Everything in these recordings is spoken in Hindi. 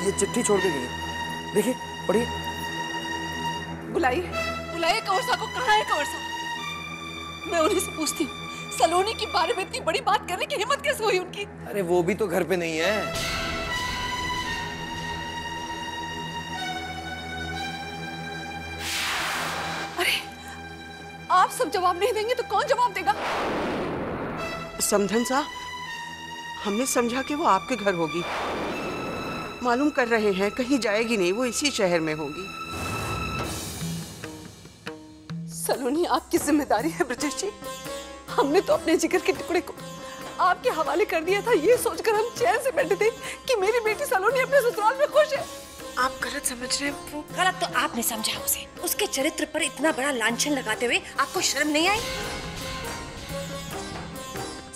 ये चिट्ठी छोड़ के गई। देखिए, पढ़िए। बुलाइए, बुलाइए कंवरसा को। कहाँ है कंवरसा? मैं उन्हीं से पूछती हूँ, सलोनी के बारे में इतनी बड़ी बात करने की हिम्मत कैसे हुई उनकी? अरे वो भी तो घर पे नहीं है। अरे आप सब जवाब नहीं देंगे तो कौन जवाब देगा? समधन साहब, हमने समझा कि वो आपके घर होगी। मालूम कर रहे हैं, कहीं जाएगी नहीं, वो इसी शहर में होगी। सलोनी आपकी जिम्मेदारी है ब्रजेश जी। हमने तो अपने जिगर के टुकड़े को आपके हवाले कर दिया था, ये सोचकर हम चैन से बैठे थे कि मेरी बेटी सलोनी अपने ससुराल में खुश है। आप गलत समझ रहे हैं। वो गलत तो आपने समझा उसे। उसके चरित्र पर इतना बड़ा लांछन लगाते हुए आपको शर्म नहीं आई?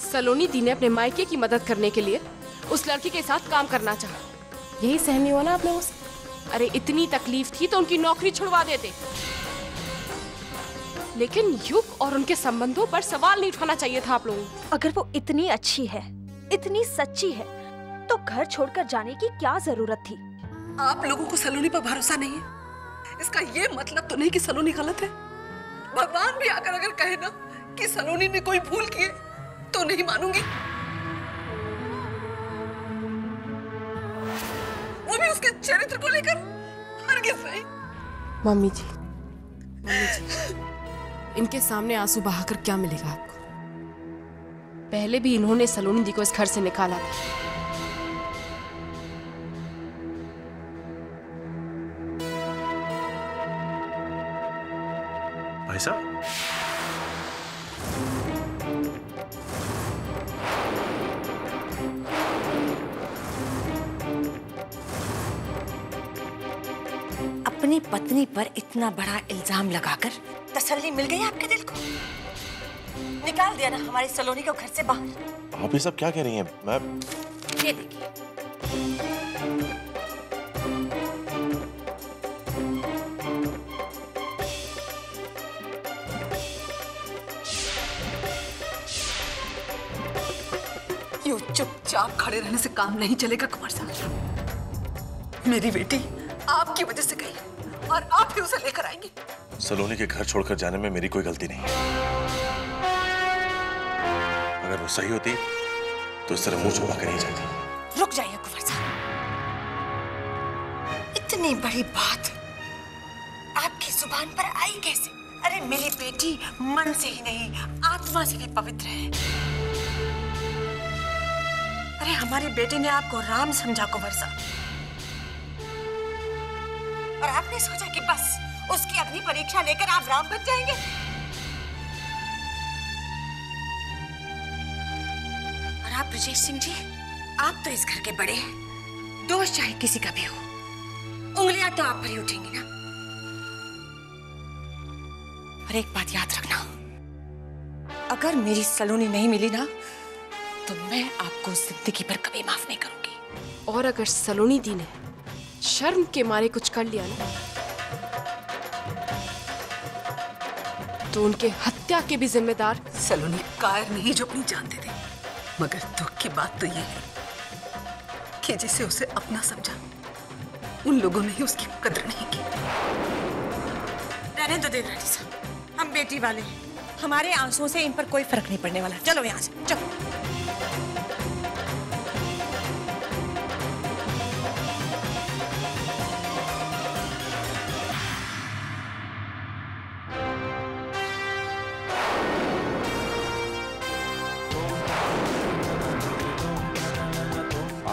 सलोनी दी ने अपने मायके की मदद करने के लिए उस लड़की के साथ काम करना चाहा। यही सहमी हुआ ना आपने उसे? अरे इतनी तकलीफ थी तो उनकी नौकरी छुड़वा देते, लेकिन युग और उनके संबंधों पर सवाल नहीं उठाना चाहिए था आप लोगों को। अगर वो इतनी अच्छी है, इतनी सच्ची है, तो घर छोड़कर जाने की क्या जरूरत थी? आप लोगों को सलोनी पर भरोसा नहीं है, इसका ये मतलब तो नहीं कि सलोनी गलत है। भगवान भी आकर अगर कहे ना कि सलोनी ने कोई भूल की है तो नहीं मानूंगी। वो भी उसके चरित्र को लेकर हरगिज़ नहीं। मम्मी जी, इनके सामने आंसू बहाकर क्या मिलेगा आपको? पहले भी इन्होंने सलोनी दी को इस घर से निकाला था। भाई साहब, अपनी पत्नी पर इतना बड़ा इल्जाम लगाकर तसल्ली मिल गई आपके दिल को? निकाल दिया ना हमारी सलोनी को घर से बाहर। आप ये सब क्या कह रही हैं? मैं ये देखिए, यूं चुपचाप खड़े रहने से काम नहीं चलेगा कुमार साहब। मेरी बेटी आपकी वजह से गई और आप ही उसे लेकर आएंगे। सलोनी के घर छोड़कर जाने में मेरी कोई गलती नहीं है। अगर वो सही होती तो इस तरह मुंह छुपा कर नहीं जाती। रुक जाइए कुंवर साहब, इतनी बड़ी बात आपकी जुबान पर आई कैसे? अरे मेरी बेटी मन से ही नहीं, आत्मा से भी पवित्र है। अरे हमारी बेटी ने आपको राम समझा कुंवर साहब, और आपने सोचा कि बस उसकी अग्नि परीक्षा लेकर आप राम बन जाएंगे। और आप ब्रजेश सिंह जी, आप तो इस घर के बड़े हैं, दोष चाहे किसी का भी हो, उंगलियां तो आप पर ही उठेंगी ना। और एक बात याद रखना, अगर मेरी सलोनी नहीं मिली ना तो मैं आपको जिंदगी पर कभी माफ नहीं करूंगी। और अगर सलोनी दी ने शर्म के मारे कुछ कर लिया ना तो उनके हत्या के भी जिम्मेदार सलोनी कायर नहीं जो अपनी जान दे दे। मगर दुख की बात तो ये है कि जिसे उसे अपना समझा, उन लोगों ने ही उसकी कदर नहीं की। रहने दो देवरानी साहब, हम बेटी वाले हैं, हमारे आंसुओं से इन पर कोई फर्क नहीं पड़ने वाला। चलो यहाँ से, चलो।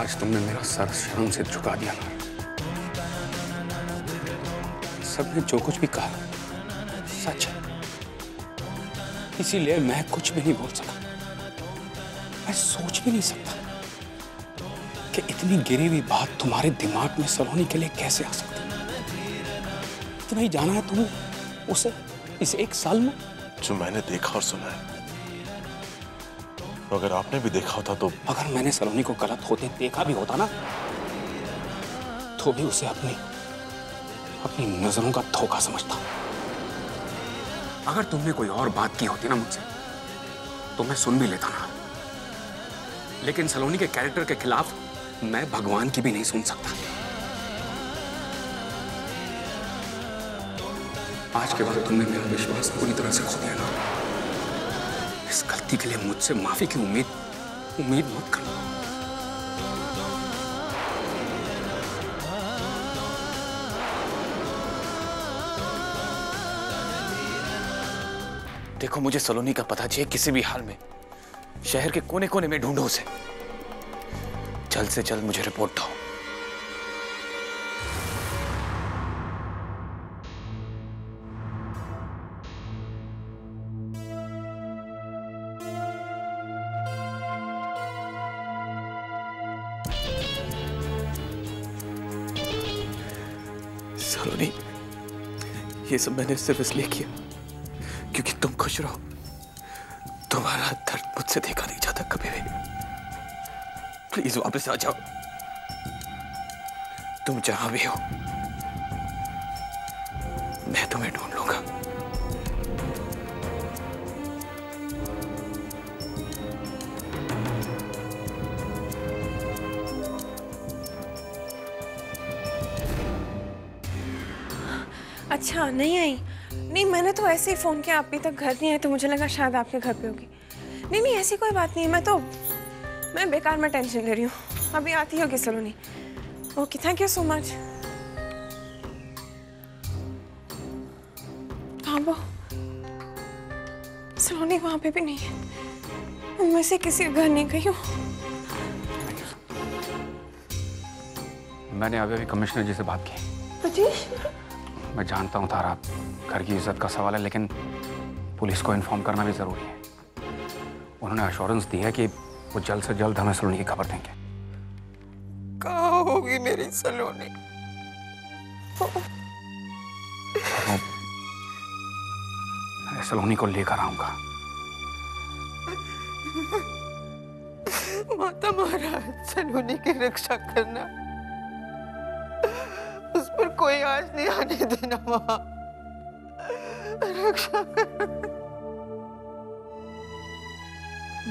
आज तुमने मेरा सर शर्म से झुका दिया ना। सबने जो कुछ भी कहा सच है, इसीलिए मैं कुछ भी नहीं बोल सका। मैं सोच भी नहीं सकता कि इतनी गिरी हुई बात तुम्हारे दिमाग में सलोनी के लिए कैसे आ सकती। इतना ही जाना है तुमने उसे इस 1 साल में? जो मैंने देखा और सुना है, तो अगर आपने भी देखा होता तो। अगर मैंने सलोनी को गलत होते देखा भी होता ना, तो भी उसे अपनी नजरों का धोखा समझता। अगर तुमने कोई और बात की होती ना मुझसे, तो मैं सुन भी लेता ना। लेकिन सलोनी के कैरेक्टर के खिलाफ मैं भगवान की भी नहीं सुन सकता। आज के बाद तुमने मेरा विश्वास पूरी तरह से खो दिया ना। इस गलती के लिए मुझसे माफी की उम्मीद मत करना। देखो, मुझे सलोनी का पता चाहिए किसी भी हाल में। शहर के कोने कोने में ढूंढो उसे। जल्द से जल्द मुझे रिपोर्ट दो। सलोनी, ये सब मैंने सिर्फ इसलिए किया क्योंकि तुम खुश रहो। तुम्हारा दर्द मुझसे देखा नहीं जाता कभी भी। प्लीज वापस आ जाओ। तुम जहां भी हो, मैं तुम्हें ढूंढ लूंगा। अच्छा, नहीं आई? नहीं, मैंने तो ऐसे ही फोन किया, अभी तक घर नहीं आए तो मुझे लगा शायद आपके घर पे होगी। नहीं नहीं, ऐसी कोई बात नहीं है। मैं बेकार में टेंशन ले रही हूँ। अभी आती होगी Saloni. Okay, thank you so much. हाँ, वो सलोनी वहां पे भी नहीं है। उनमें से किसी घर नहीं गई हूँ। मैंने अभी कमिश्नर जी से बात की। ब्रजेश, मैं जानता हूँ तारा, घर की इज्जत का सवाल है, लेकिन पुलिस को इन्फॉर्म करना भी जरूरी है। उन्होंने अश्योरेंस दी है कि वो जल्द से जल्द हमें सलोनी की खबर देंगे। कहाँ होगी मेरी सलोनी? मैं सलोनी को लेकर आऊंगा। माता महाराज, सलोनी की रक्षा करना। उस पर कोई आज नहीं आने देना। वहां रक्षा करना।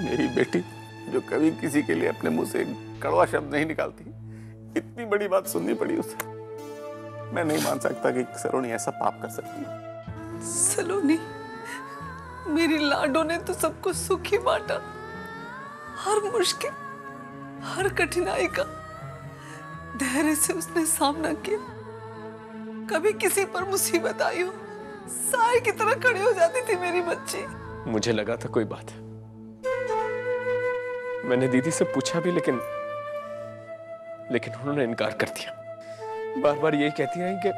मेरी बेटी जो कभी किसी के लिए अपने मुंह से कड़वा शब्द नहीं निकालती, इतनी बड़ी बात सुननी पड़ी उसे। मैं नहीं मान सकता कि सलोनी ऐसा पाप कर सकती है। सलोनी, मेरी लाडो ने तो सबको सुख ही बांटा। हर मुश्किल, हर कठिनाई का धैर्य से उसने सामना किया। कभी किसी पर मुसीबत आई हो, साए की तरह खड़ी हो जाती थी मेरी बच्ची। मुझे लगा था कोई बात है। मैंने दीदी से पूछा भी, लेकिन उन्होंने इनकार कर दिया। बार बार यही कहती रही कि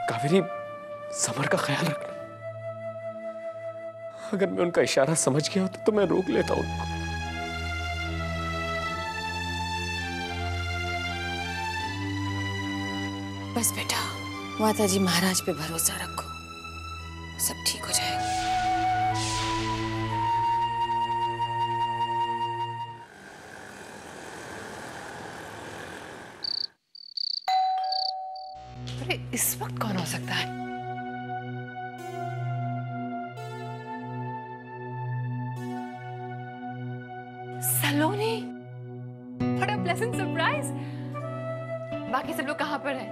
कावेरी, समर का ख्याल रखना। अगर मैं उनका इशारा समझ गया होता तो मैं रोक लेता उनको। बस बेटा, माता जी महाराज पे भरोसा रखो, सब ठीक हो जाएगा। अरे इस वक्त कौन हो सकता है? सलोनी, व्हाट अ प्लेजेंट सरप्राइज। बाकी सब लोग कहाँ पर हैं?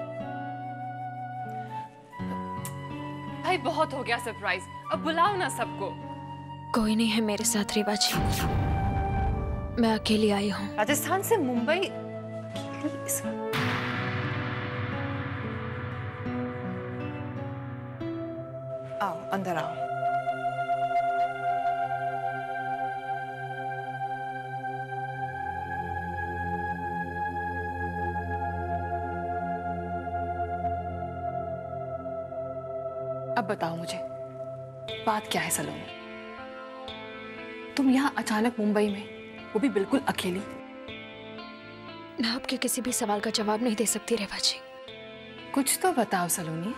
भाई बहुत हो गया सरप्राइज, अब बुलाओ ना सबको। कोई नहीं है मेरे साथ रेवा जी, मैं अकेली आई हूँ। राजस्थान से मुंबई इस वक्त। आओ, अंदर आओ। अब बताओ मुझे, बात क्या है सलोनी? तुम यहाँ अचानक मुंबई में, वो भी बिल्कुल अकेली? मैं आपके किसी भी सवाल का जवाब नहीं दे सकती रेवा जी। कुछ तो बताओ सलोनी।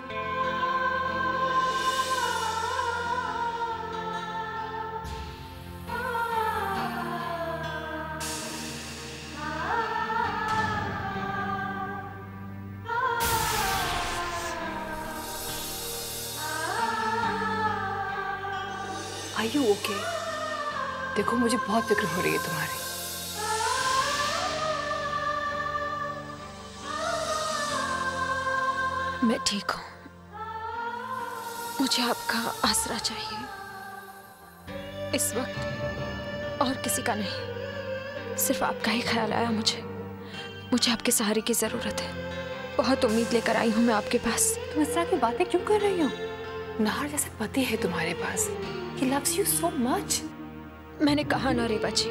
Are you okay? देखो मुझे बहुत फिक्र हो रही है तुम्हारी। मैं ठीक हूँ। मुझे आपका आसरा चाहिए इस वक्त, और किसी का नहीं। सिर्फ आपका ही ख्याल आया मुझे आपके सहारे की जरूरत है। बहुत उम्मीद लेकर आई हूँ मैं आपके पास। तुम इस तरह की बातें क्यों कर रही हो? नाहर जैसा पति है तुम्हारे पास। He loves you so much. मैंने कहा ना रेवा जी,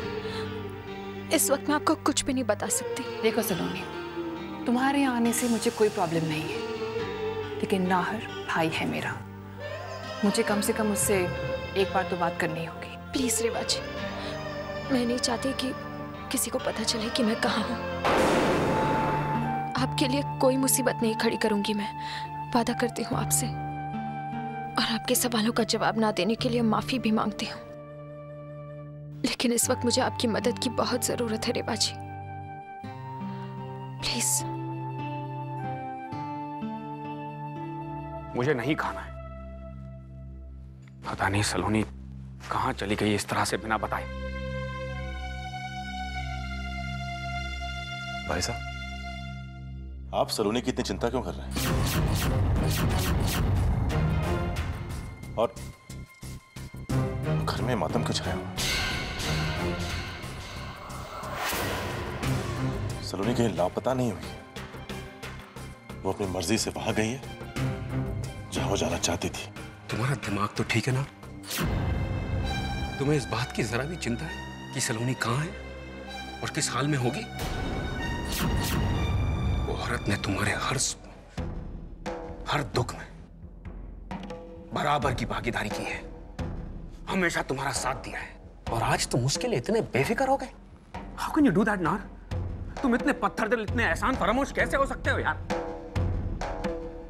इस वक्त मैं आपको कुछ भी नहीं बता सकती। देखो सलोनी, तुम्हारे आने से मुझे कोई प्रॉब्लम नहीं है, लेकिन नाहर भाई है मेरा। मुझे कम से कम उससे एक बार तो बात करनी होगी। प्लीज रेवा जी, मैं नहीं चाहती कि किसी को पता चले कि मैं कहाँ हूँ। आपके लिए कोई मुसीबत नहीं खड़ी करूंगी मैं, वादा करती हूँ आपसे। और आपके सवालों का जवाब ना देने के लिए माफी भी मांगती हूँ, लेकिन इस वक्त मुझे आपकी मदद की बहुत जरूरत है रेवा जी। प्लीज। मुझे नहीं खाना है। पता नहीं सलोनी कहाँ चली गई इस तरह से बिना बताए। भाई साहब, आप सलोनी की इतनी चिंता क्यों कर रहे हैं? और घर में मातम क्यों छाया हुआ? सलोनी कहीं लापता नहीं हुई। वो अपनी मर्जी से वहां गई है जहां वो जाना चाहती थी। तुम्हारा दिमाग तो ठीक है ना? तुम्हें इस बात की जरा भी चिंता है कि सलोनी कहाँ है और किस हाल में होगी? वो औरत ने तुम्हारे हर दुख में बराबर की भागीदारी की है, हमेशा तुम्हारा साथ दिया है, और आज तुम उसके लिए इतने बेफिक्र हो गए। How can you do that नार? तुम इतने पत्थर दिल, इतने एहसान फरामोश कैसे हो सकते हो यार?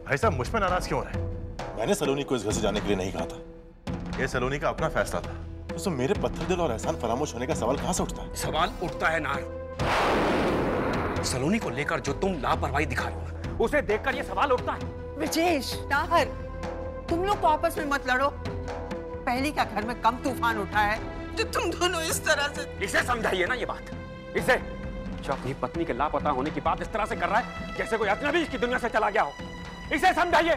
भाई साहब, मुझ पे नाराज क्यों हो रहे हैं? मैंने सलोनी को इस घर से जाने के लिए नहीं कहा था। ये सलोनी का अपना फैसला था। तो मेरे पत्थर दिल और एहसान फरामोश होने का सवाल कहां से उठता है? सवाल उठता है नार। सलोनी को लेकर जो तुम लापरवाही दिखा रहे हो, उसे देखकर ये सवाल उठता है। ब्रजेश, नाहर, तुम लोग तो आपस में मत लड़ो। पहली का घर में कम तूफान उठा है जो तुम दोनों इस तरह से। इसे समझाइए ना ये बात, इसे जो अपनी पत्नी के लापता होने की बात इस तरह से कर रहा है जैसे कोई अजनबी इसकी दुनिया से चला गया हो। इसे समझाइए,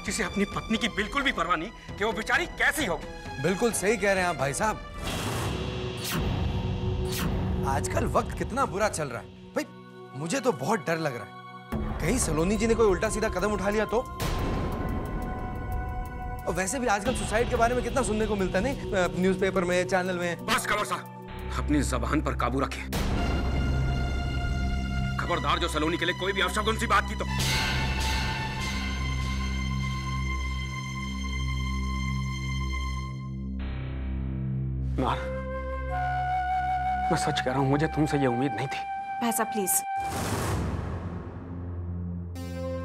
जिसे अपनी पत्नी की बिल्कुल भी परवाह नहीं कि वो बेचारी कैसी होगी। बिल्कुल सही कह रहे हैं आप भाई साहब। आजकल वक्त कितना बुरा चल रहा है भाई। मुझे तो बहुत डर लग रहा है, कहीं सलोनी जी ने कोई उल्टा सीधा कदम उठा लिया तो। और वैसे भी आजकल सुसाइड के बारे में कितना सुनने को मिलता है, नहीं न्यूज़पेपर में, चैनल में। बस करो साहब, अपनी जबान पर काबू रखिए। खबरदार जो सलोनी के लिए कोई भी अपशगुन सी बात की तो। नार, मैं सच कह रहा हूं, मुझे तुमसे ये उम्मीद नहीं थी। भाई साहब प्लीज,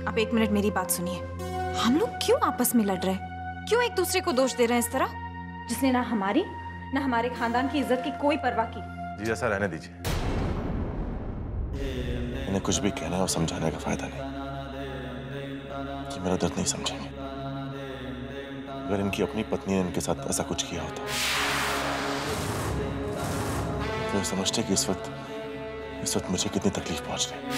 आप एक मिनट मेरी बात सुनिए। हम लोग क्यों आपस में लड़ रहे हैं? क्यों एक दूसरे को दोष दे रहे हैं इस तरह, जिसने ना हमारी ना हमारे खानदान की इज्जत की कोई परवाह की? जी ऐसा रहने दीजिए। इन्हें कुछ भी कहने और समझाने का फायदा नहीं, कि मेरा दर्द नहीं समझेंगे। अगर इनकी अपनी पत्नी ने इनके साथ ऐसा कुछ किया होता तो ये समझते कि इस वक्त मुझे कितनी तकलीफ पहुंच रही है।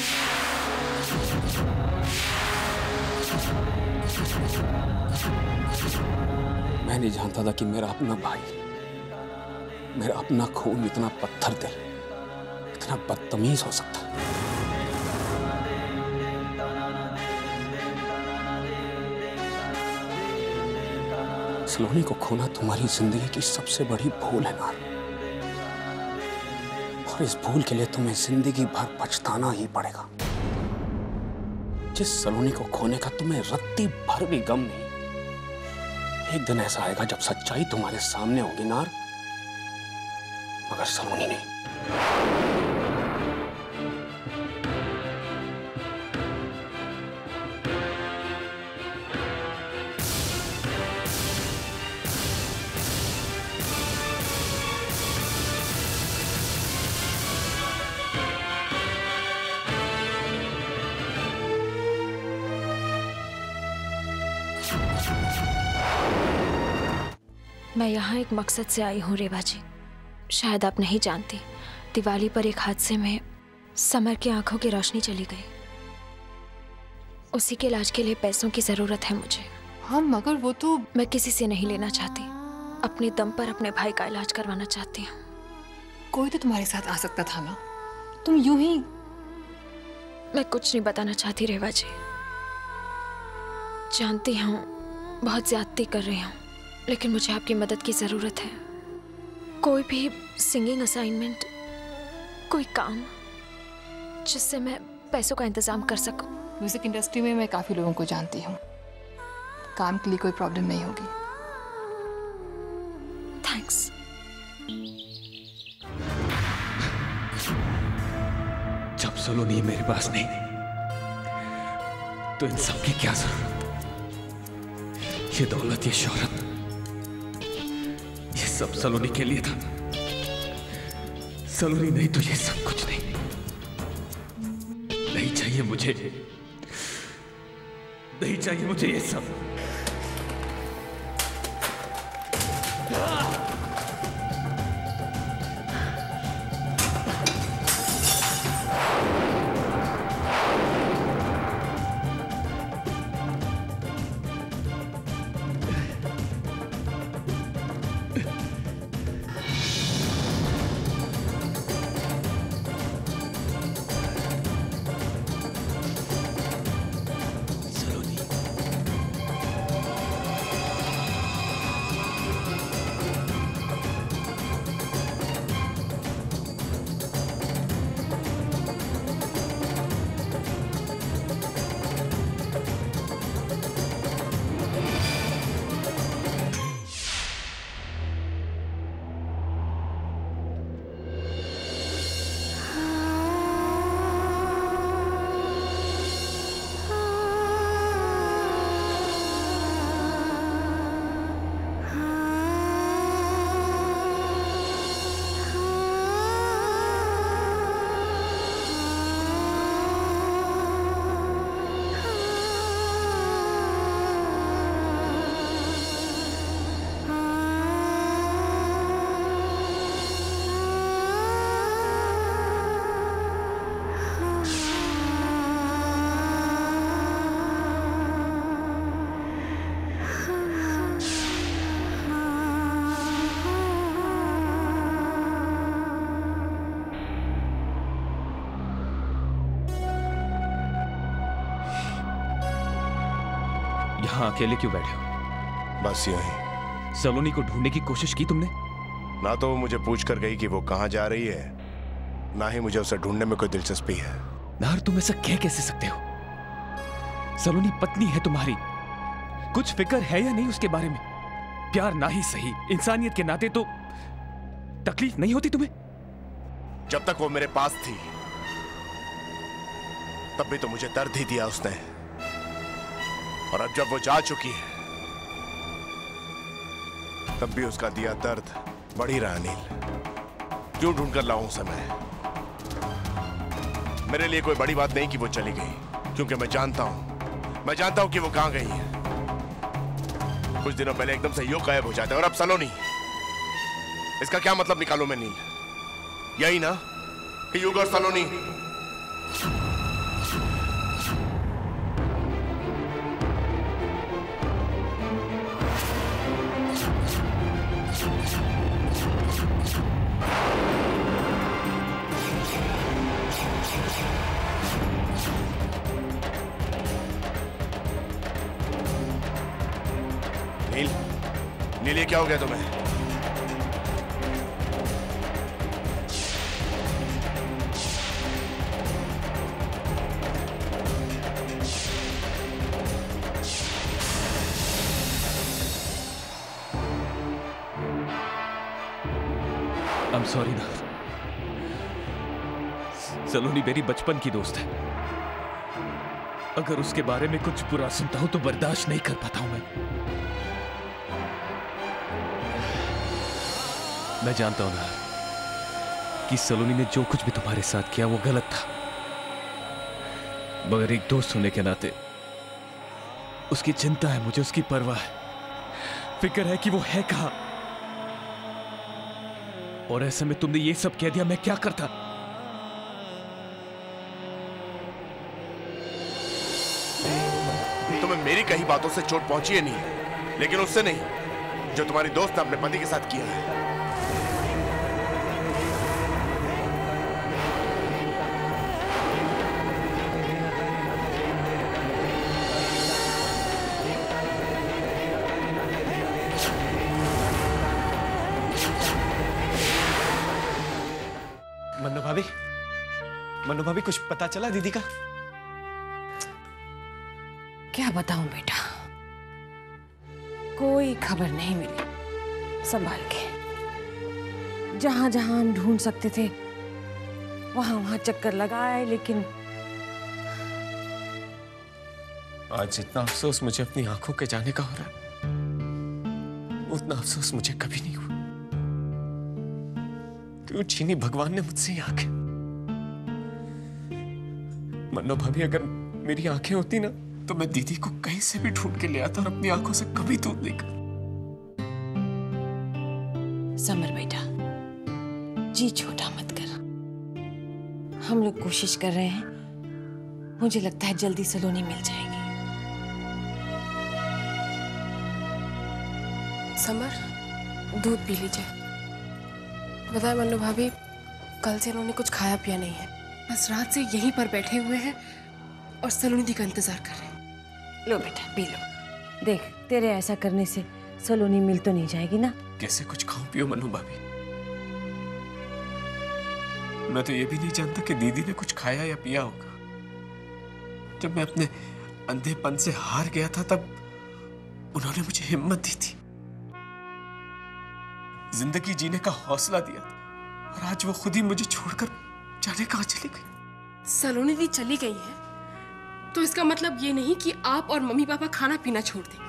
मैं नहीं जानता था कि मेरा अपना भाई, मेरा अपना खून इतना पत्थर दिल, इतना बदतमीज हो सकता है। सलोनी को खोना तुम्हारी जिंदगी की सबसे बड़ी भूल है नार, और इस भूल के लिए तुम्हें जिंदगी भर पछताना ही पड़ेगा। जिस सलोनी को खोने का तुम्हें रत्ती भर भी गम नहीं, एक दिन ऐसा आएगा जब सच्चाई तुम्हारे सामने होगी नार, मगर सलोनी नहीं। मैं यहाँ एक मकसद से आई हूँ रेवा जी। शायद आप नहीं जानती, दिवाली पर एक हादसे में समर की आंखों की रोशनी चली गई। उसी के इलाज के लिए पैसों की जरूरत है मुझे। हाँ मगर वो तो मैं किसी से नहीं लेना चाहती, अपने दम पर अपने भाई का इलाज करवाना चाहती हूँ। कोई तो तुम्हारे साथ आ सकता था ना, तुम यूं ही। मैं कुछ नहीं बताना चाहती रेवा जी, जानती हूँ बहुत ज्यादती कर रही हूँ, लेकिन मुझे आपकी मदद की जरूरत है। कोई भी सिंगिंग असाइनमेंट, कोई काम जिससे मैं पैसों का इंतजाम कर सकूं। म्यूजिक इंडस्ट्री में मैं काफी लोगों को जानती हूँ, काम के लिए कोई प्रॉब्लम नहीं होगी। थैंक्स। जब सलोनी मेरे पास नहीं तो इन सब की क्या जरूरत? ये दौलत, ये शोहरत, ये सब सलोनी के लिए था। सलोनी नहीं तो ये सब कुछ नहीं। नहीं चाहिए मुझे, नहीं चाहिए मुझे ये सब। यहाँ अकेले क्यों बैठे हो? बस यही। सलोनी को ढूंढने की कोशिश की तुमने? ना तो वो मुझे पूछ कर गई कि वो कहाँ जा रही है, ना ही मुझे उसे ढूंढने में कोई दिलचस्पी है। नार, तुम ऐसा कह कैसे सकते हो? सलोनी पत्नी है तुम्हारी, कुछ फिक्र है या नहीं उसके बारे में? प्यार ना ही सही, इंसानियत के नाते तो तकलीफ नहीं होती तुम्हें? जब तक वो मेरे पास थी तब भी तो मुझे दर्द ही दिया उसने, और अब जब वो जा चुकी है तब भी उसका दिया दर्द बढ़ ही रहा। अनिल, क्यों ढूंढ कर लाऊं उसे मैं? मेरे लिए कोई बड़ी बात नहीं कि वो चली गई, क्योंकि मैं जानता हूं कि वो कहां गई है। कुछ दिनों पहले एकदम से योग गायब हो जाते, और अब सलोनी। इसका क्या मतलब निकालूं मैं नील? यही ना कि युग और सलोनी। नील, नील, ये क्या हो गया तुम्हें? I'm sorry ना। सलोनी मेरी बचपन की दोस्त है। अगर उसके बारे में कुछ बुरा सुनता हूं तो बर्दाश्त नहीं कर पाता हूं मैं जानता हूं ना कि सलोनी ने जो कुछ भी तुम्हारे साथ किया वो गलत था, मगर एक दोस्त होने के नाते उसकी चिंता है मुझे, उसकी परवाह है, फिक्र है कि वो है कहां। और ऐसे में तुमने ये सब कह दिया, मैं क्या करता। तुम्हें मेरी कही बातों से चोट पहुंची है नहीं, लेकिन उससे नहीं जो तुम्हारी दोस्त ने अपने पति के साथ किया है। मन्नू भाभी कुछ पता चला दीदी का? क्या बताऊं बेटा, कोई खबर नहीं मिली। संभाल के जहां जहां हम ढूंढ सकते थे वहां वहां चक्कर लगाए, लेकिन आज जितना अफसोस मुझे अपनी आंखों के जाने का हो रहा है, उतना अफसोस मुझे कभी नहीं हुआ। क्यों छीनी भगवान ने मुझसे ये आंखें? मन्नो भाभी, अगर मेरी आंखें होती ना तो मैं दीदी को कहीं से भी ढूंढ के ले आता और अपनी आंखों से कभी दूर नहीं कर। समर बेटा, जी छोटा मत कर। हम लोग कोशिश कर रहे हैं, मुझे लगता है जल्दी सलोनी मिल जाएगी। समर, दूध पी लीजिए। बताए मन्नू भाभी, कल से इन्होंने कुछ खाया पिया नहीं है, बस रात से यहीं पर बैठे हुए हैं और सलोनी दी का इंतजार कर रहे हैं। लो बेटा पी लो। देख, तेरे ऐसा करने से सलोनी मिल तो नहीं जाएगी ना। कैसे कुछ खाओ पियो मन्नू भाभी? मैं तो ये भी नहीं जानता कि दीदी ने कुछ खाया या पिया होगा। जब मैं अपने अंधेपन से हार गया था तब उन्होंने मुझे हिम्मत दी थी, जिंदगी जीने का हौसला दिया था, और आज वो खुद ही मुझे छोड़कर जाने कहां चली गई। सलोनी दी चली गई है तो इसका मतलब ये नहीं कि आप और मम्मी पापा खाना पीना छोड़ दें।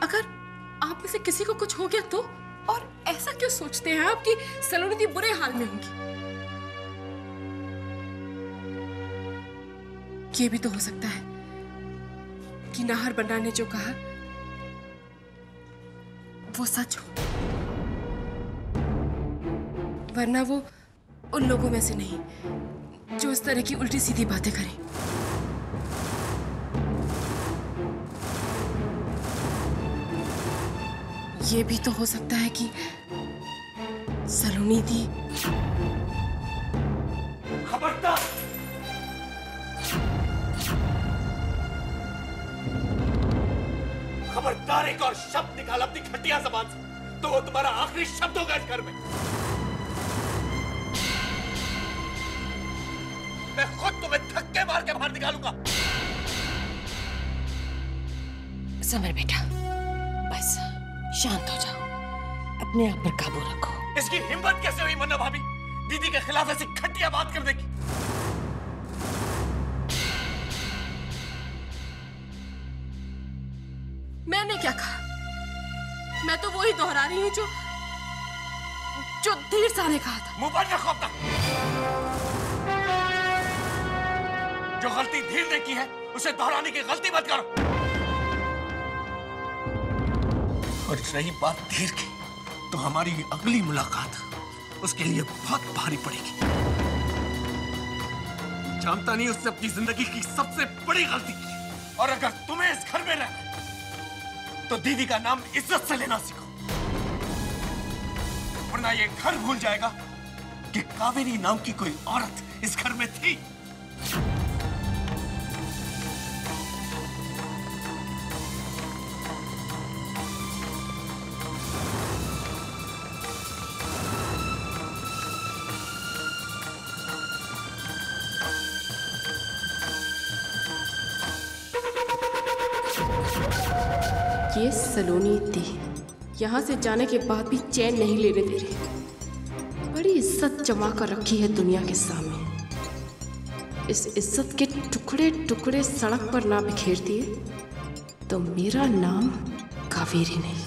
अगर आप में से किसी को कुछ हो गया तो? और ऐसा क्यों सोचते हैं आप कि सलोनी दी बुरे हाल में होंगी? ये भी तो हो सकता है कि नाहर बन्ना ने जो कहा वो सच हो, वरना वो उन लोगों में से नहीं जो इस तरह की उल्टी सीधी बातें करें। ये भी तो हो सकता है कि सलोनी दी खबरदार! खबरदार, एक और शब्द निकाल अपनी घटिया ज़बान से तो वो तुम्हारा आखिरी शब्द होगा इस घर में। मैं खुद तुम्हें धक्के मार के बाहर निकालूंगा। समर बेटा, बस शांत हो जाओ, अपने आप पर काबू रखो। इसकी हिम्मत कैसे हुई मन्ना भाभी दीदी के खिलाफ ऐसी घटिया बात करने की? मैंने क्या कहा? मैं तो वही दोहरा रही हूँ जो धीर सा ने कहा था। मुंह बंद रखो अपना। जो गलती धीर ने की है उसे दोहराने की गलती मत करो। और रही बात धीर की, तो हमारी अगली मुलाकात उसके लिए बहुत भारी पड़ेगी। जानता नहीं उसने अपनी जिंदगी की सबसे बड़ी गलती की। और अगर तुम्हें इस घर में रहना तो दीदी का नाम इज्जत से लेना सीखो, वरना ये घर भूल जाएगा कि कावेरी नाम की कोई औरत इस घर में थी। ये सलोनी दी यहाँ से जाने के बाद भी चैन नहीं लेने दे रही। बड़ी इज्जत जमा कर रखी है दुनिया के सामने। इस इज्जत के टुकड़े टुकड़े सड़क पर ना बिखेर दिए तो मेरा नाम कावेरी नहीं।